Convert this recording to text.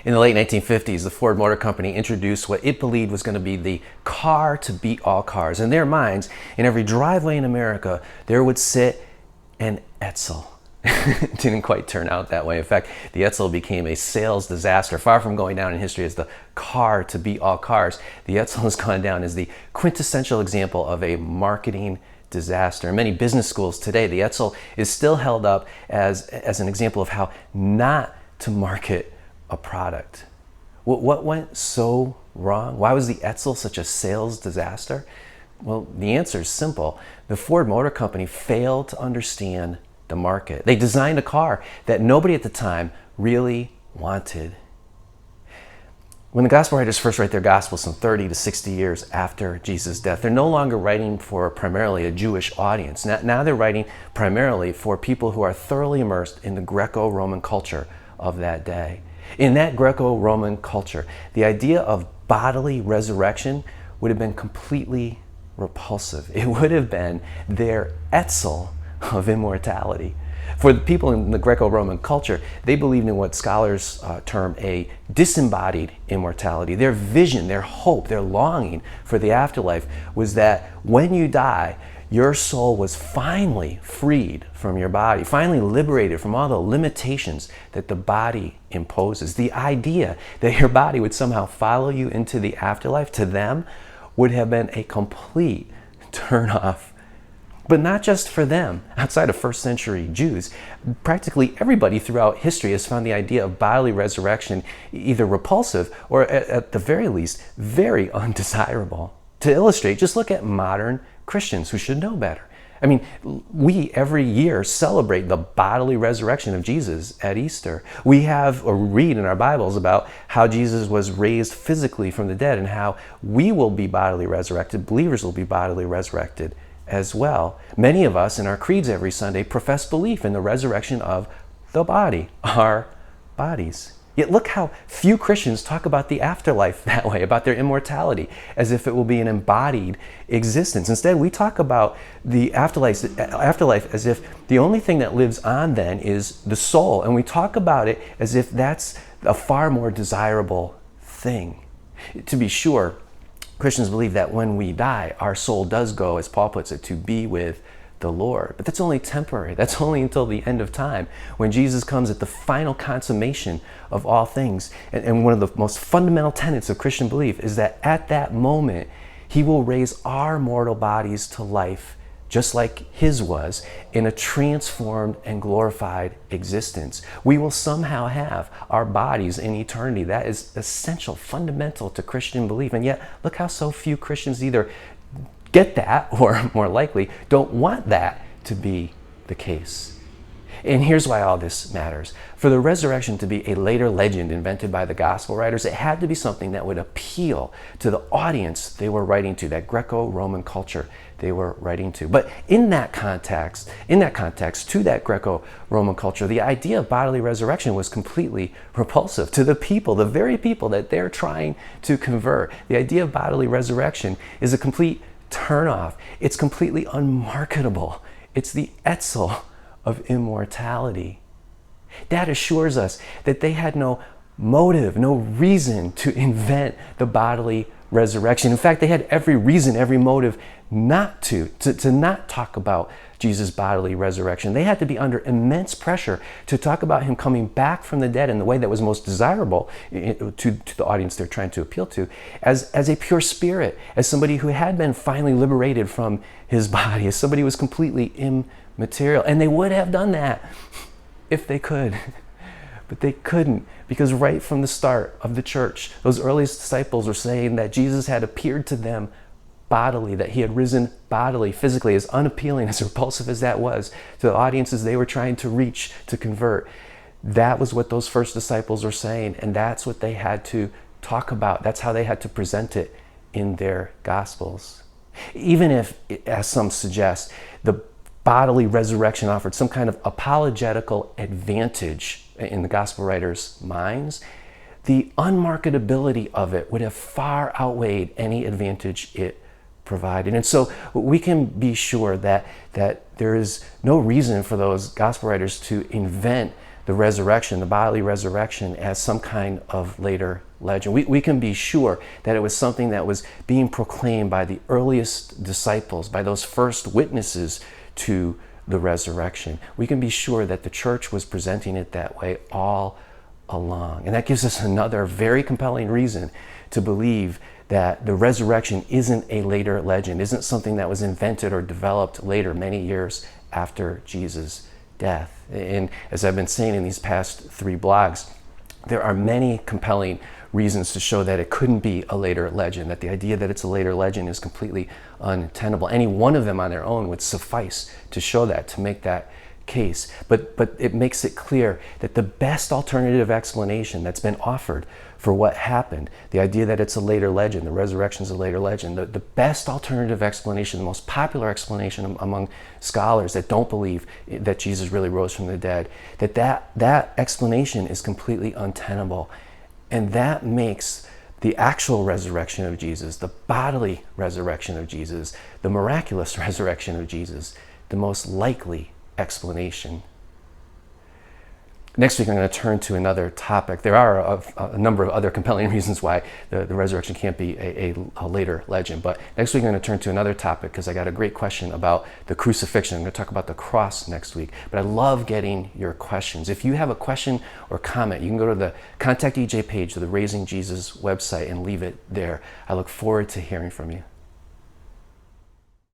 In the late 1950s, the Ford Motor Company introduced what it believed was going to be the car to beat all cars. In their minds, in every driveway in America, there would sit an Edsel. It didn't quite turn out that way. In fact, the Edsel became a sales disaster. Far from going down in history as the car to beat all cars, the Edsel has gone down as the quintessential example of a marketing disaster. In many business schools today, the Edsel is still held up as an example of how not to market a product. What went so wrong? Why was the Edsel such a sales disaster? Well, the answer is simple. The Ford Motor Company failed to understand the market. They designed a car that nobody at the time really wanted. When the gospel writers first write their gospel some 30 to 60 years after Jesus' death, they're no longer writing for primarily a Jewish audience. Now they're writing primarily for people who are thoroughly immersed in the Greco-Roman culture of that day. In that Greco-Roman culture, the idea of bodily resurrection would have been completely repulsive. It would have been their Edsel of immortality. For the people in the Greco-Roman culture, they believed in what scholars term a disembodied immortality. Their vision, their hope, their longing for the afterlife was that when you die, your soul was finally freed from your body, finally liberated from all the limitations that the body imposes. The idea that your body would somehow follow you into the afterlife, to them, would have been a complete turn-off. But not just for them. Outside of first century Jews, practically everybody throughout history has found the idea of bodily resurrection either repulsive or at the very least, very undesirable. To illustrate, just look at modern Christians who should know better. I mean, we every year celebrate the bodily resurrection of Jesus at Easter. We have or read in our Bibles about how Jesus was raised physically from the dead and how we will be bodily resurrected, believers will be bodily resurrected as well. Many of us in our creeds every Sunday profess belief in the resurrection of the body, our bodies. Yet look how few Christians talk about the afterlife that way, about their immortality, as if it will be an embodied existence. Instead, we talk about the afterlife as if the only thing that lives on then is the soul, and we talk about it as if that's a far more desirable thing. To be sure, Christians believe that when we die, our soul does go, as Paul puts it, to be with the Lord. But that's only temporary. That's only until the end of time, when Jesus comes at the final consummation of all things. And one of the most fundamental tenets of Christian belief is that at that moment, he will raise our mortal bodies to life, just like his was, in a transformed and glorified existence. We will somehow have our bodies in eternity. That is essential, fundamental to Christian belief. And yet, look how so few Christians either get that, or more likely, don't want that to be the case. And here's why all this matters. For the resurrection to be a later legend invented by the gospel writers, it had to be something that would appeal to the audience they were writing to, that Greco-Roman culture they were writing to. But in that context, to that Greco-Roman culture, the idea of bodily resurrection was completely repulsive to the people, the very people that they're trying to convert. The idea of bodily resurrection is a complete turnoff. It's completely unmarketable. It's the Edsel of immortality. That assures us that they had no motive, no reason to invent the bodily resurrection. In fact, they had every reason, every motive not to not talk about Jesus' bodily resurrection. They had to be under immense pressure to talk about him coming back from the dead in the way that was most desirable to the audience they're trying to appeal to, as a pure spirit, as somebody who had been finally liberated from his body, as somebody who was completely immaterial. And they would have done that if they could. But they couldn't, because right from the start of the church, those earliest disciples were saying that Jesus had appeared to them bodily, that he had risen bodily, physically, as unappealing, as repulsive as that was to the audiences they were trying to reach, to convert. That was what those first disciples were saying, and that's what they had to talk about. That's how they had to present it in their gospels. Even if, as some suggest, the bodily resurrection offered some kind of apologetical advantage in the gospel writers' minds, the unmarketability of it would have far outweighed any advantage it provided. And so we can be sure that there is no reason for those gospel writers to invent the resurrection, the bodily resurrection, as some kind of later legend. We can be sure that it was something that was being proclaimed by the earliest disciples, by those first witnesses to the resurrection. We can be sure that the church was presenting it that way all along. And that gives us another very compelling reason to believe that the resurrection isn't a later legend, isn't something that was invented or developed later, many years after Jesus' death. And as I've been saying in these past 3 blogs, there are many compelling reasons to show that it couldn't be a later legend, that the idea that it's a later legend is completely untenable. Any one of them on their own would suffice to show that, to make that case. But it makes it clear that the best alternative explanation that's been offered for what happened, the idea that it's a later legend, the resurrection is a later legend, the best alternative explanation, the most popular explanation among scholars that don't believe that Jesus really rose from the dead, that explanation is completely untenable. And that makes the actual resurrection of Jesus, the bodily resurrection of Jesus, the miraculous resurrection of Jesus, the most likely explanation. Next week, I'm going to turn to another topic. There are a number of other compelling reasons why the resurrection can't be a later legend. But next week, I'm going to turn to another topic because I got a great question about the crucifixion. I'm going to talk about the cross next week. But I love getting your questions. If you have a question or comment, you can go to the Contact EJ page of the Raising Jesus website and leave it there. I look forward to hearing from you.